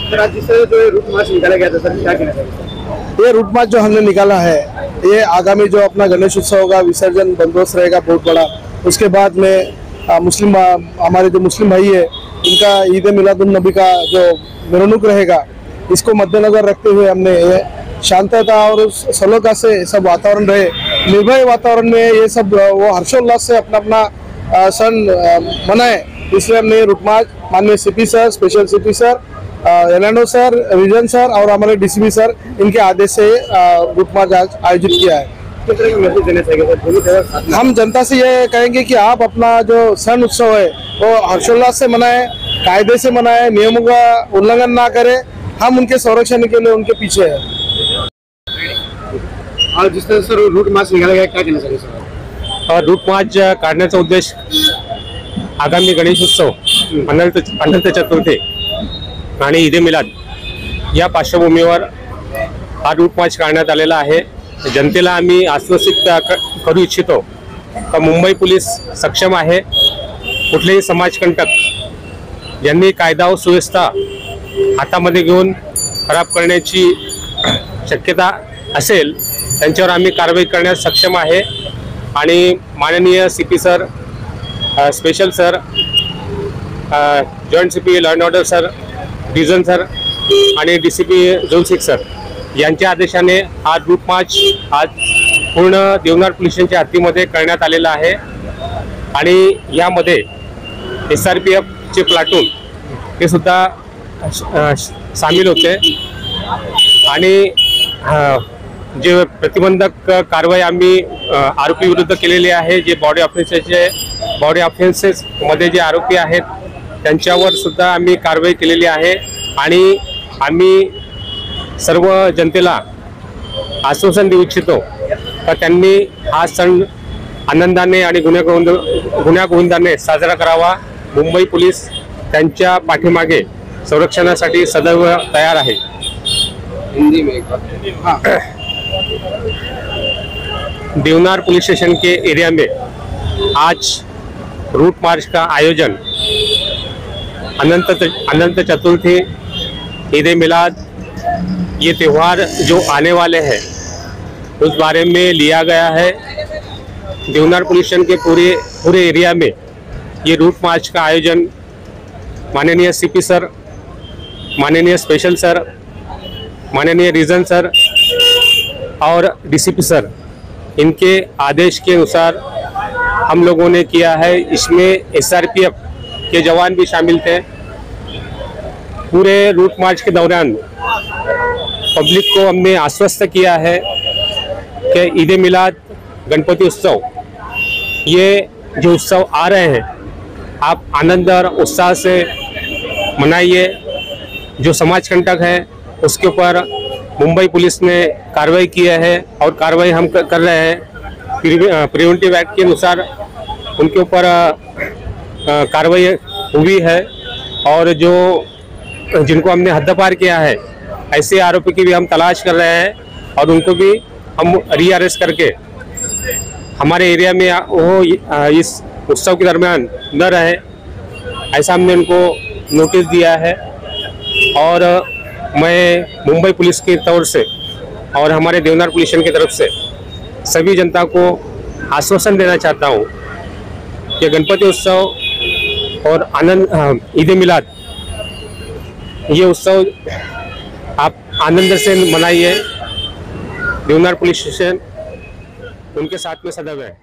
Sir आज जिस तरह जो रूट मार्च निकाला गया था सर, क्या कहना चाहिए? ये रूट मार्च जो हमने निकाला है, ये आगामी जो अपना गणेश उत्सव होगा, विसर्जन बंदोबस्त रहेगा बहुत बड़ा। उसके बाद में हमारे जो मुस्लिम भाई है, इनका ईद मिलादुन नबी का जो मेहरुनुक रहेगा, इसको मद्देनजर रखते हुए हमने ये शांतता और सलोखा से सब वातावरण रहे, निर्भय वातावरण में ये सब वो हर्षोल्लास से अपना अपना सन मनाए, इसलिए हमने रूट मार्च माननीय CP sir, special CP sir, LNO sir, region sir और हमारे डीसीपी सर, इनके आदेश से रूट मार्च आज आयोजित किया है। किस तरह का मैसेज देना चाहिए? हम जनता से ये कहेंगे कि आप अपना जो सन उत्सव है वो हर्षोल्लास से मनाएं, कायदे से मनाएं, नियमों का उल्लंघन ना करें। हम उनके संरक्षण के लिए उनके पीछे हैं। और जिस तरह से रूट मार्च निकाला गया, क्या कहना चाहिए सर? और रूट मार्च काढण्याचा उद्देश आगामी गणेश उत्सव, अनंत चतुर्थी आणि ईद मिलाद या पार्श्वभूमीवर हा रूट मार्च काढण्यात आलेला आहे। जनतेला आम्ही आश्वासित करू इच्छितो का मुंबई पोलीस सक्षम आहे। कुठलेही समाजकंटक ज्यांनी कायदा व सुव्यवस्था हातामध्ये घेऊन खराब करण्याची शक्यता असेल त्यांच्यावर आम्ही कारवाई करण्यास सक्षम आहे। आणि माननीय CP sir, special sir, joint CP law and order sir, division sir आणि डीसीपी झोन 6 सर यांच्या आदेशाने हा रूट मार्च आज पूर्ण देवनार पोलीस स्टेशनच्या हद्दीमध्ये करण्यात आलेला आहे। आणि यामध्ये SRPF चे प्लाटून हे सुद्धा सामील होते। आणि जे प्रतिबंधक कारवाई आम्ही आरोपी विरुद्ध केलेली आहे, जे बॉडी ऑफेन्सेस मध्ये जे आरोपी आहेत त्यांच्यावर सुद्धा आम्ही कारवाई केलेली आहे। आणि आम्ही सर्व जनतेला आश्वासन देऊ इच्छितो का त्यांनी हा सण आनंदाने आणि गुण्यागोविंदाने साजरा करावा। मुंबई पोलीस त्यांच्या पाठीमागे संरक्षणासाठी सदैव तयार आहे। हिंदी में एक बार। देवनार पुलिस स्टेशन के एरिया में आज रूट मार्च का आयोजन अनंत चतुर्थी, ईद मिलाद, ये त्यौहार जो आने वाले हैं उस बारे में लिया गया है। देवनार पुलिस स्टेशन के पूरे एरिया में ये रूट मार्च का आयोजन माननीय सीपी सर, माननीय स्पेशल सर, माननीय रीजन सर और डीसीपी सर, इनके आदेश के अनुसार हम लोगों ने किया है। इसमें SRPF के जवान भी शामिल थे। पूरे रूट मार्च के दौरान पब्लिक को हमने आश्वस्त किया है कि ईद मिलाद, गणपति उत्सव, ये जो उत्सव आ रहे हैं आप आनंद और उत्साह से मनाइए। जो समाजकंटक है उसके ऊपर मुंबई पुलिस ने कार्रवाई की है और कार्रवाई हम कर रहे हैं। प्रिवेंटिव एक्ट के अनुसार उनके ऊपर कार्रवाई हुई है और जो जिनको हमने हद्दपार किया है ऐसे आरोपी की भी हम तलाश कर रहे हैं और उनको भी हम रीअरेस्ट करके हमारे एरिया में वो इस उत्सव के दरमियान न रहे, ऐसा हमने उनको नोटिस दिया है। और मैं मुंबई पुलिस की तरफ से और हमारे देवनार पुलिस स्टेशन की तरफ से सभी जनता को आश्वासन देना चाहता हूँ कि गणपति उत्सव और ईद मिलाद, ये उत्सव आप आनंद से मनाइए। देवनार पुलिस स्टेशन उनके साथ में सदैव है।